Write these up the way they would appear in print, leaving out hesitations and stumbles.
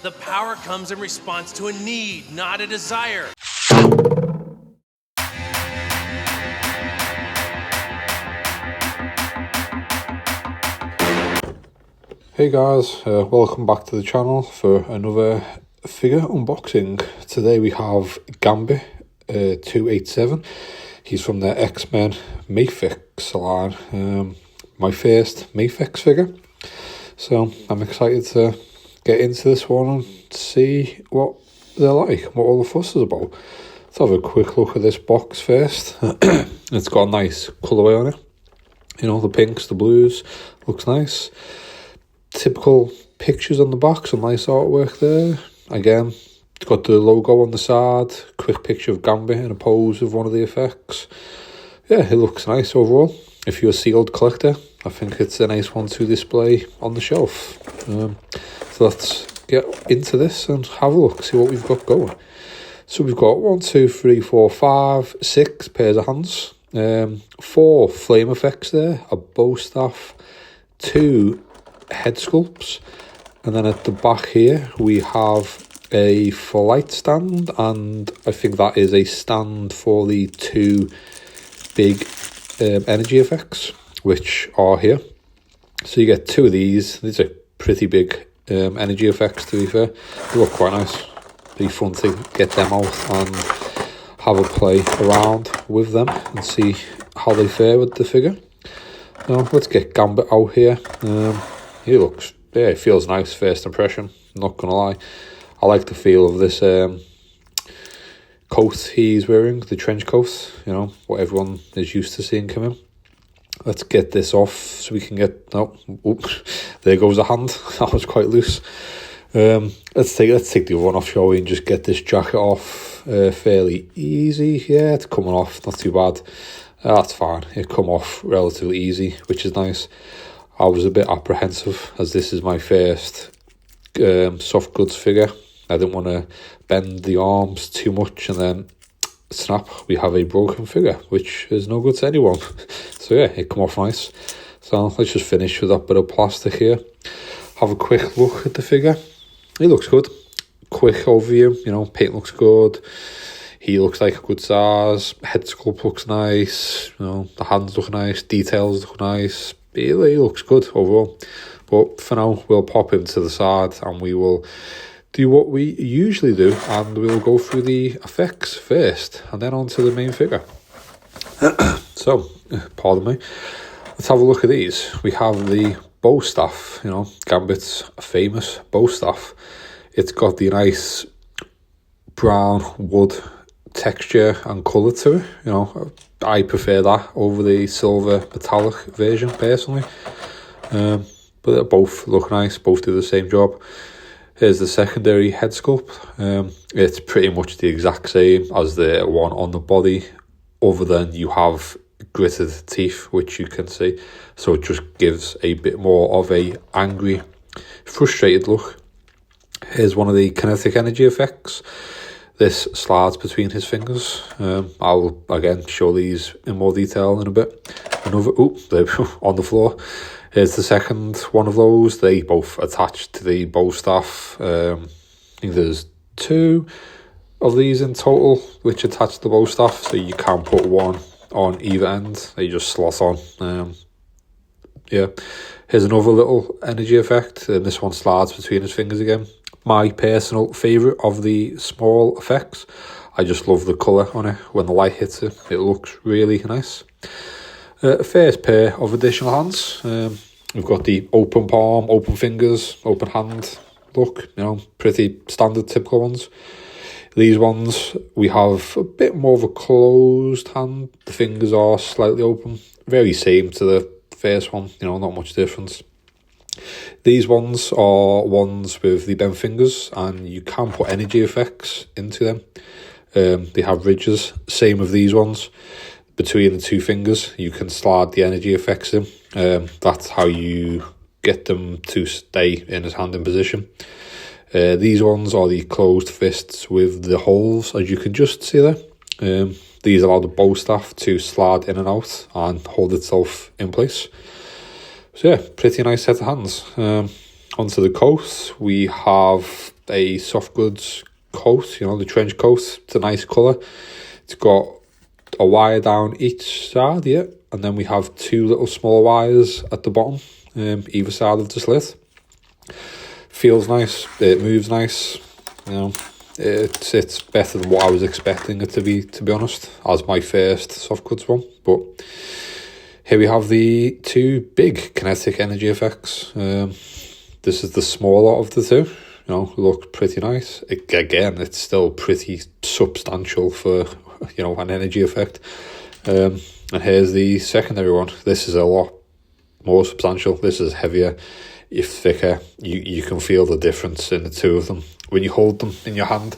The power comes in response to a need, not a desire. Hey guys, welcome back to the channel for another figure unboxing. Today we have Gambit 287. He's from the X-Men Mafex line. My first Mafex figure. So I'm excited to get into this one and see what they're like, what all the fuss is about. Let's have a quick look at this box first. It's got a nice colourway on it. You know, the pinks, the blues, looks nice. Typical pictures on the back, some nice artwork there. Again, it's got the logo on the side, quick picture of Gambit in a pose of one of the effects. Yeah, it looks nice overall. If you're a sealed collector, I think it's a nice one to display on the shelf. So let's get into this and have a look, see what we've got going. So we've got 1, 2, 3, 4, 5, 6 pairs of hands, 4 flame effects there, a bow staff, 2 head sculpts, and then at the back here we have a flight stand, and I think that is a stand for the 2 big energy effects which are here. So you get 2 of these. These are pretty big energy effects, to be fair. They look quite nice. Be fun to get them out and have a play around with them and see how they fare with the figure. Now let's get Gambit out here. He looks, yeah, it feels nice, first impression, not gonna lie. I like the feel of this coat he's wearing, the trench coat, you know, what everyone is used to seeing come in. Let's get this off so we can get, oh, there goes the hand, that was quite loose. Let's take the other one off, shall we, and just get this jacket off fairly easy. Yeah, it's coming off, not too bad. That's fine, it come off relatively easy, which is nice. I was a bit apprehensive as this is my first soft goods figure. I didn't want to bend the arms too much and then snap, we have a broken figure, which is no good to anyone. So yeah, it come off nice. So let's just finish with that bit of plastic here. Have a quick look at the figure. He looks good. Quick overview, you know, paint looks good. He looks like a good size. Head sculpt looks nice. You know, the hands look nice. Details look nice. He looks good overall. But for now, we'll pop him to the side and we will do what we usually do, and we'll go through the effects first and then on to the main figure. So, pardon me. Let's have a look at these. We have the bow staff, you know, Gambit's famous bow staff. It's got the nice brown wood texture and colour to it, you know. I prefer that over the silver metallic version personally, but they both look nice, both do the same job. Here's the secondary head sculpt. It's pretty much the exact same as the one on the body, other than you have gritted teeth, which you can see, so it just gives a bit more of a angry, frustrated look. Here's one of the kinetic energy effects. This slides between his fingers. I'll again show these in more detail in a bit. Another, they're on the floor. Here's the second one of those. They both attach to the bow staff. I think there's 2 of these in total which attach to the bow staff, so you can put one on either end. They just slot on. Yeah. Here's another little energy effect, and this one slides between his fingers again. My personal favourite of the small effects. I just love the colour on it. When the light hits it, it looks really nice. First pair of additional hands. We've got the open palm, open fingers, open hand look. You know, pretty standard, typical ones. These ones, we have a bit more of a closed hand. The fingers are slightly open. Very same to the first one, you know, not much difference. These ones are ones with the bent fingers, and you can put energy effects into them. They have ridges, same with these ones. Between the 2 fingers, you can slide the energy effects in. That's how you get them to stay in his hand in position. These ones are the closed fists with the holes, as you can just see there. These allow the bow staff to slide in and out and hold itself in place. So yeah, pretty nice set of hands. Onto the coat, we have a soft goods coat, you know, the trench coat. It's a nice colour. It's got a wire down each side, yeah, and then we have two little small wires at the bottom, either side of the slit. Feels nice, it moves nice, you know. It's better than what I was expecting it to be honest, as my first soft goods one. But here we have the two big kinetic energy effects. This is the smaller of the two. You know, looks pretty nice. Again, it's still pretty substantial for, you know, an energy effect. And here's the secondary one. This is a lot more substantial. This is heavier, it's thicker. You can feel the difference in the two of them when you hold them in your hand.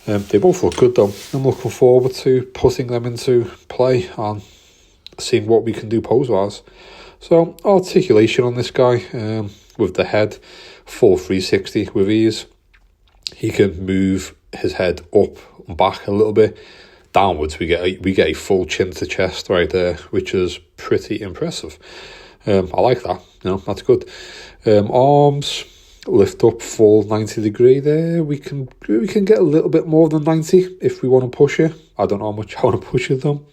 They both look good though. I'm looking forward to putting them into play and seeing what we can do pose-wise. So, articulation on this guy, with the head, full 360 with ease. He can move his head up and back a little bit. Downwards, we get a full chin to chest right there, which is pretty impressive. I like that, you know, that's good. Arms, lift up full 90 degree there. We can get a little bit more than 90 if we want to push it. I don't know how much I want to push it though.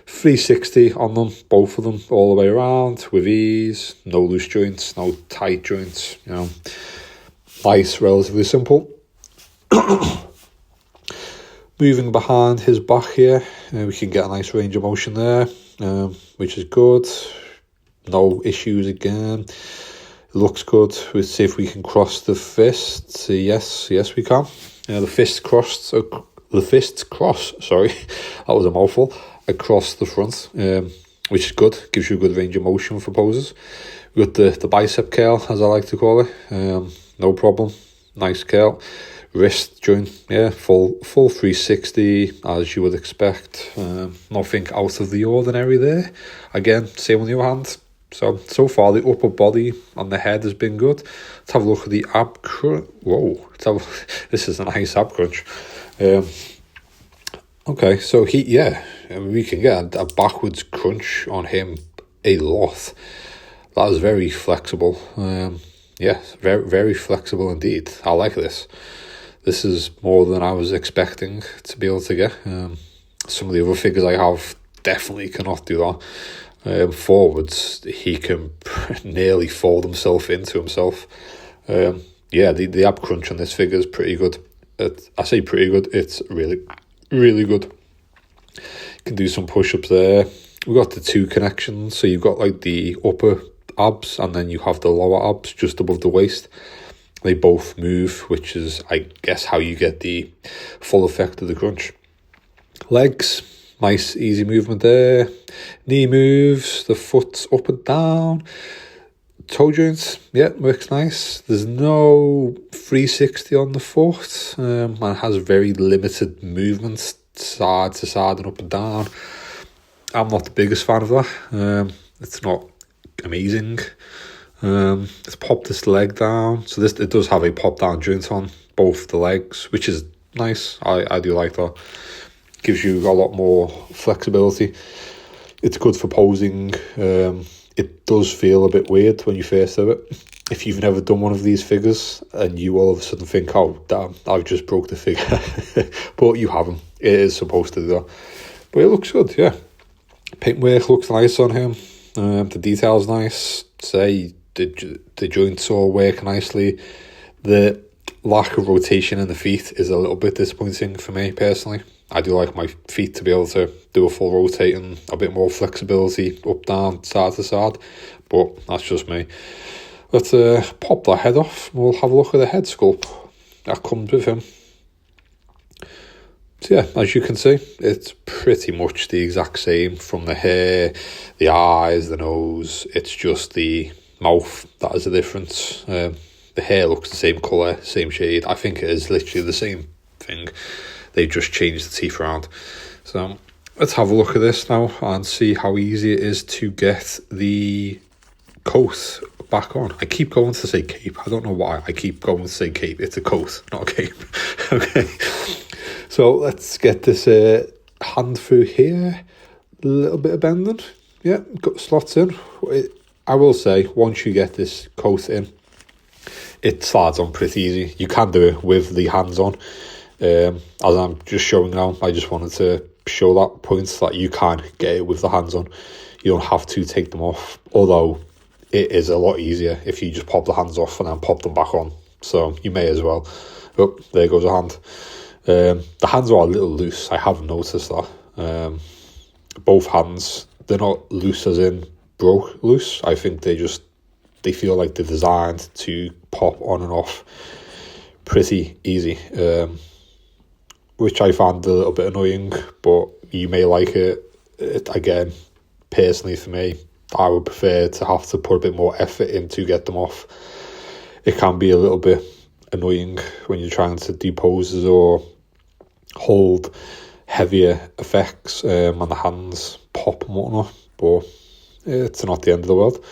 360 on them, both of them, all the way around with ease. No loose joints, no tight joints, you know. Nice, relatively simple. Moving behind his back here, we can get a nice range of motion there, which is good. No issues again. It looks good. We'll see if we can cross the fists. Yes, we can. The fists cross. Sorry, that was a mouthful. Across the front, which is good. Gives you a good range of motion for poses. We've got the bicep curl, as I like to call it. No problem. Nice curl. Wrist joint, yeah, full 360 as you would expect. Nothing out of the ordinary there. Again, same on the other hand. So far the upper body and the head has been good. Let's have a look at the ab crunch. Whoa, this is a nice ab crunch. Okay, so we can get a backwards crunch on him a lot. That is very flexible. Yes, very, very flexible indeed. I like this. This is more than I was expecting to be able to get. Some of the other figures I have definitely cannot do that. Forwards, he can nearly fold himself into himself. The ab crunch on this figure is pretty good. I say pretty good, it's really, really good. You can do some push-ups there. We've got the two connections, so you've got like the upper abs and then you have the lower abs just above the waist. They both move, which is, I guess, how you get the full effect of the crunch. Legs, nice easy movement there. Knee moves, the foot's up and down. Toe joints, yeah, works nice. There's no 360 on the foot, and has very limited movements, side to side and up and down. I'm not the biggest fan of that. It's not amazing. Let's pop this leg down. So it does have a pop down joint on both the legs, which is nice. I do like that. Gives you a lot more flexibility. It's good for posing. It does feel a bit weird when you first do it. If you've never done one of these figures and you all of a sudden think, oh damn, I've just broke the figure. But you haven't. It is supposed to do that. But it looks good, yeah. Paintwork looks nice on him. The detail's nice. Say the joints all work nicely. The lack of rotation in the feet is a little bit disappointing for me personally. I do like my feet to be able to do a full rotate and a bit more flexibility up, down, side to side, but that's just me. Let's pop that head off and we'll have a look at the head sculpt that comes with him. So yeah, as you can see, it's pretty much the exact same from the hair, the eyes, the nose. It's just the mouth that is the difference. The hair looks the same colour, same shade. I think it is literally the same thing. They've just changed the teeth around. So let's have a look at this now and see how easy it is to get the coat back on. I keep going to say cape. I don't know why I keep going to say cape. It's a coat, not a cape. Okay. So let's get this hand through here. A little bit of bending. Yeah, got slots in. I will say, once you get this coat in, it slides on pretty easy. You can do it with the hands on. As I'm just showing now, I just wanted to show that point that you can get it with the hands on. You don't have to take them off, although it is a lot easier if you just pop the hands off and then pop them back on. So you may as well. Oh, there goes a hand. The hands are a little loose. I have noticed that. Both hands, they're not loose as in broke loose. I think they feel like they're designed to pop on and off pretty easy, which I find a little bit annoying, but you may like it. Again, personally for me, I would prefer to have to put a bit more effort in to get them off. It can be a little bit annoying when you're trying to do poses or hold heavier effects and the hands pop and whatnot, but it's not the end of the world.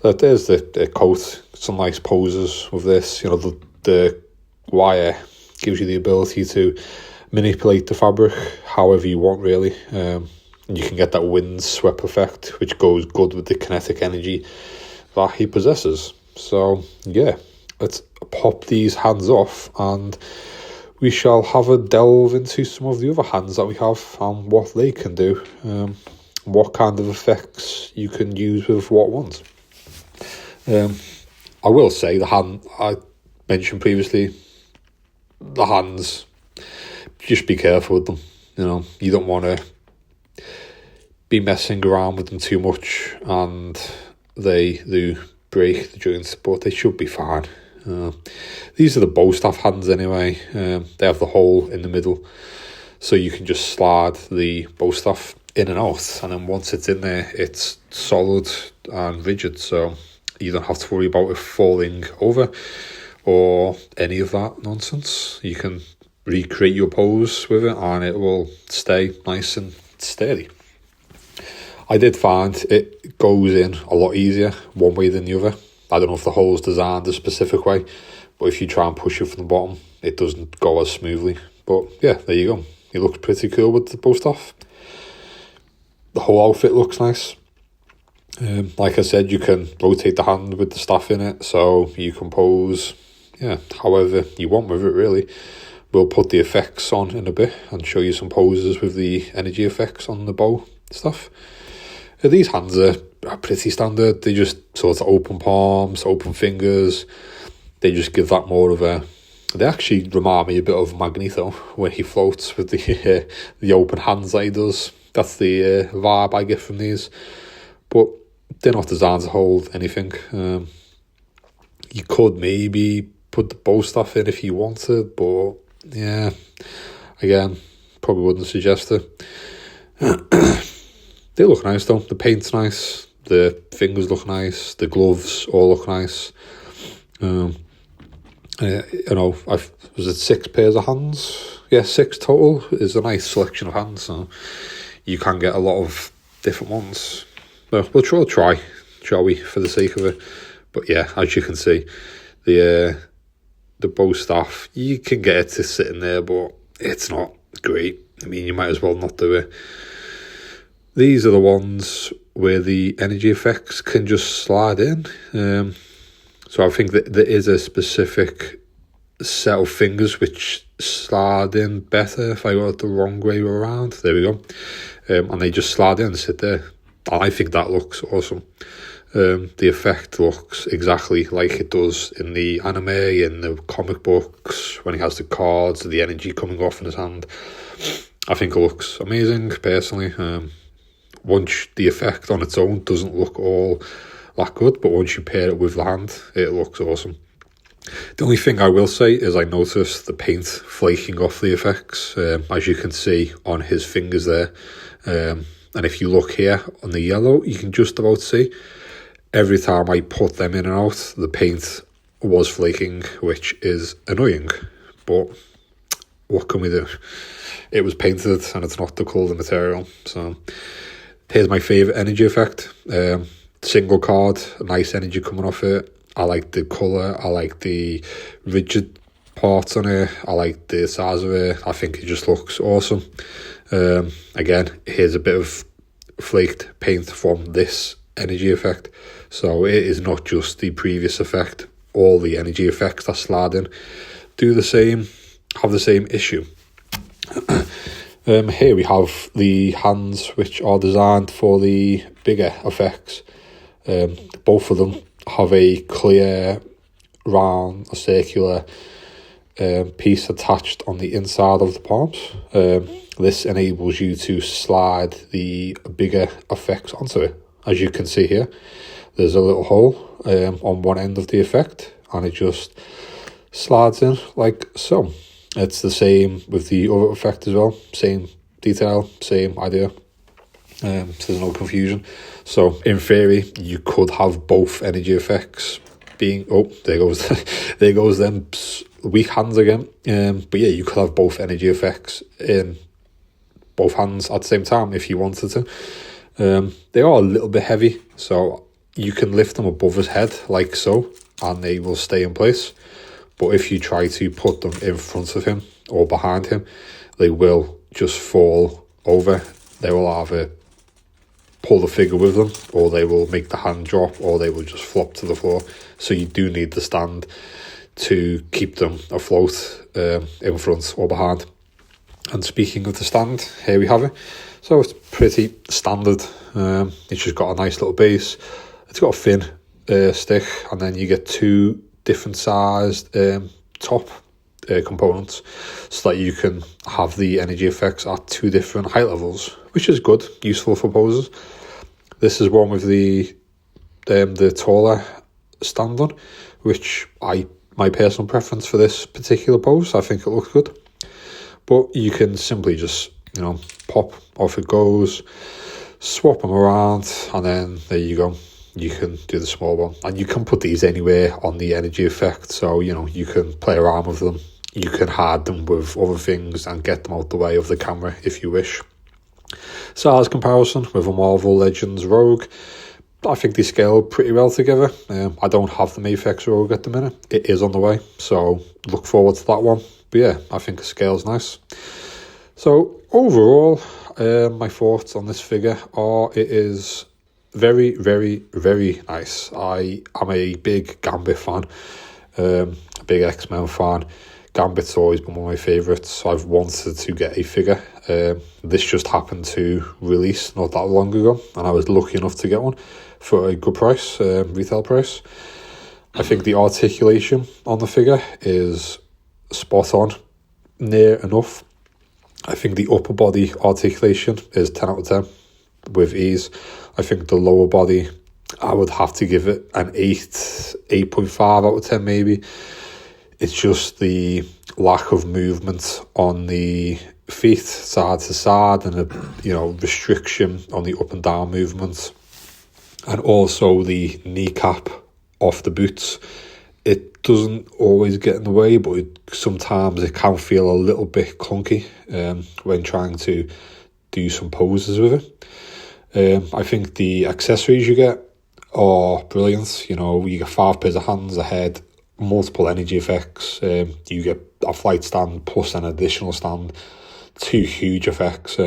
But there's the coat, some nice poses with this. You know, the wire gives you the ability to manipulate the fabric however you want, really. You can get that wind swept effect, which goes good with the kinetic energy that he possesses. So yeah, let's pop these hands off and we shall have a delve into some of the other hands that we have and what they can do, what kind of effects you can use with what ones. I will say the hand I mentioned previously, the hands, just be careful with them. You know, you don't want to be messing around with them too much and they do break the joints, but they should be fine. These are the bow staff hands anyway. They have the hole in the middle, so you can just slide the bow staff in and out, and then once it's in there, it's solid and rigid, so you don't have to worry about it falling over or any of that nonsense. You can recreate your pose with it and it will stay nice and steady. I did find it goes in a lot easier one way than the other. I don't know if the hole's designed a specific way, but if you try and push it from the bottom, it doesn't go as smoothly. But yeah, there you go. It looks pretty cool with the bow staff. The whole outfit looks nice. Like I said, you can rotate the hand with the staff in it, so you can pose, however you want with it, really. We'll put the effects on in a bit and show you some poses with the energy effects on the bow stuff. These hands are pretty standard. They just sort of open palms, open fingers. They just give that more of a... They actually remind me a bit of Magneto when he floats with the open hands that he does. That's the vibe I get from these. But they're not designed to hold anything. You could maybe put the bow staff in if you wanted, but yeah, again, probably wouldn't suggest it. They look nice though. The paint's nice. The fingers look nice. The gloves all look nice. Was it 6 pairs of hands? Yeah, 6 total is a nice selection of hands. So you can get a lot of different ones. But we'll try, shall we, for the sake of it. But yeah, as you can see, the bow staff, you can get it to sit in there, but it's not great. I mean, you might as well not do it. These are the ones where the energy effects can just slide in. So I think that there is a specific set of fingers which slide in better if I got it the wrong way around. There we go. And they just slide in and sit there. I think that looks awesome. The effect looks exactly like it does in the anime, in the comic books, when he has the cards, the energy coming off in his hand. I think it looks amazing, personally. Once the effect on its own doesn't look all that good, but once you pair it with the hand, it looks awesome. The only thing I will say is I noticed the paint flaking off the effects, as you can see on his fingers there. And if you look here on the yellow, you can just about see every time I put them in and out, the paint was flaking, which is annoying. But what can we do? It was painted and it's not the colour material. So here's my favourite energy effect. Single card, nice energy coming off it. I like the colour. I like the rigid parts on it. I like the size of it. I think it just looks awesome. Again, here's a bit of flaked paint from this energy effect. So it is not just the previous effect all the energy effects that slide in have the same issue. Here we have the hands, which are designed for the bigger effects. Both of them have a clear, round, or circular piece attached on the inside of the palms. This enables you to slide the bigger effects onto it. As you can see here, there's a little hole on one end of the effect, and it just slides in like so. It's the same with the other effect as well. Same detail, same idea. So there's no confusion. So in theory, you could have both energy effects being... Oh, there goes there goes them weak hands again. But yeah, you could have both energy effects in both hands at the same time if you wanted to. They are a little bit heavy, so you can lift them above his head like so, and they will stay in place. But if you try to put them in front of him or behind him, they will just fall over. They will either pull the figure with them, or they will make the hand drop, or they will just flop to the floor. So you do need the stand to keep them afloat in front or behind. And speaking of the stand, here we have it. So it's pretty standard. It's just got a nice little base. It's got a thin stick, and then you get two different sized top components, so that you can have the energy effects at two different height levels, which is good, useful for poses. This is one with the taller stand on, which my personal preference for this particular pose. I think it looks good, but you can simply just pop off it goes, swap them around, and then there you go. You can do the small one, and you can put these anywhere on the energy effect. So you can play around with them. You can hide them with other things and get them out the way of the camera if you wish. Size comparison with a Marvel Legends Rogue, I think they scale pretty well together. I don't have the Mafex Rogue at the minute. It is on the way, so look forward to that one. But yeah, I think the scale's nice. So overall, my thoughts on this figure are it is very, very, very nice. I am a big Gambit fan, a big X-Men fan. Gambit's always been one of my favourites, so I've wanted to get a figure. This just happened to release not that long ago, and I was lucky enough to get one for a good price, retail price. I think the articulation on the figure is spot on, near enough. I think the upper body articulation is 10 out of 10 with ease. I think the lower body, I would have to give it an 8.5 out of 10 maybe. It's just the lack of movement on the feet side to side, and a restriction on the up and down movements, and also the kneecap off the boots. It doesn't always get in the way, but sometimes it can feel a little bit clunky when trying to do some poses with it. I think the accessories you get are brilliant. You get 5 pairs of hands, a head, multiple energy effects. You get a flight stand plus an additional stand, 2 huge effects,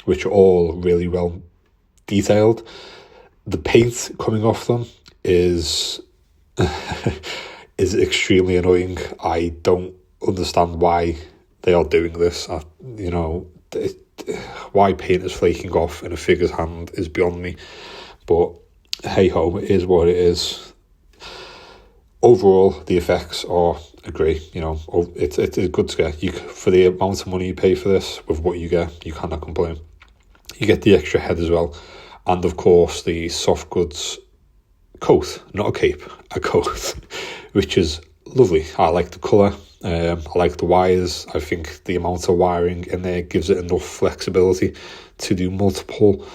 which are all really well detailed. The paint coming off them is is extremely annoying. I don't understand why they are doing this. Why paint is flaking off in a figure's hand is beyond me. But hey ho, it is what it is. Overall, the effects are great. It's a good scare. For the amount of money you pay for this, with what you get, you cannot complain. You get the extra head as well, and of course the soft goods coat, not a cape, a coat, which is lovely. I like the colour. I like the wires. I think the amount of wiring in there gives it enough flexibility to do multiple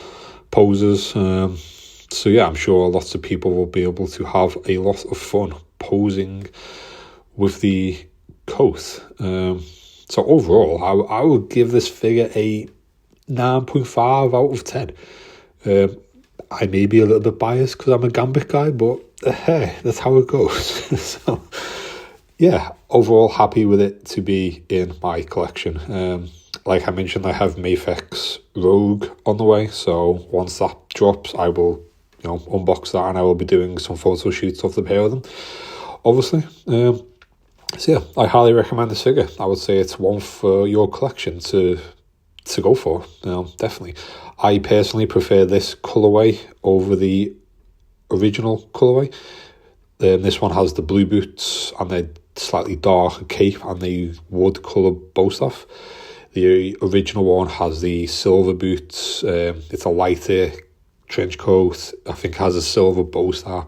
poses. So yeah, I'm sure lots of people will be able to have a lot of fun posing with the coat. So overall, I would give this figure a 9.5 out of 10. I may be a little bit biased because I'm a Gambit guy, but hey, that's how it goes. So yeah, overall happy with it to be in my collection. Like I mentioned, I have Mafex Rogue on the way, so once that drops, I will unbox that, and I will be doing some photo shoots of the pair of them. obviously. So yeah, I highly recommend this figure. I would say it's one for your collection to go for, definitely. I personally prefer this colourway over the original colourway. This one has the blue boots and the slightly darker cape and the wood colour bow staff. The original one has the silver boots. It's a lighter trench coat. I think it has a silver bow staff.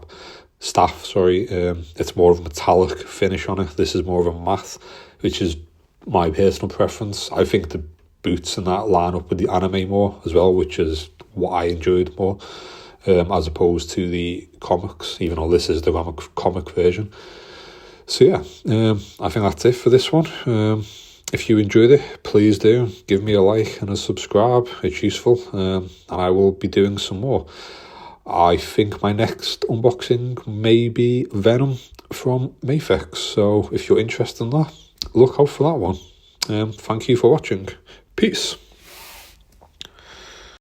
It's more of a metallic finish on it. This is more of a matte, which is my personal preference. I think the boots and that line up with the anime more as well, which is what I enjoyed more, as opposed to the comics, even though this is the comic version. So yeah, I think that's it for this one. If you enjoyed it, please do give me a like and a subscribe. It's useful, and I will be doing some more. I think my next unboxing may be Venom from Mafex, so if you're interested in that, look out for that one. Thank you for watching. Peace.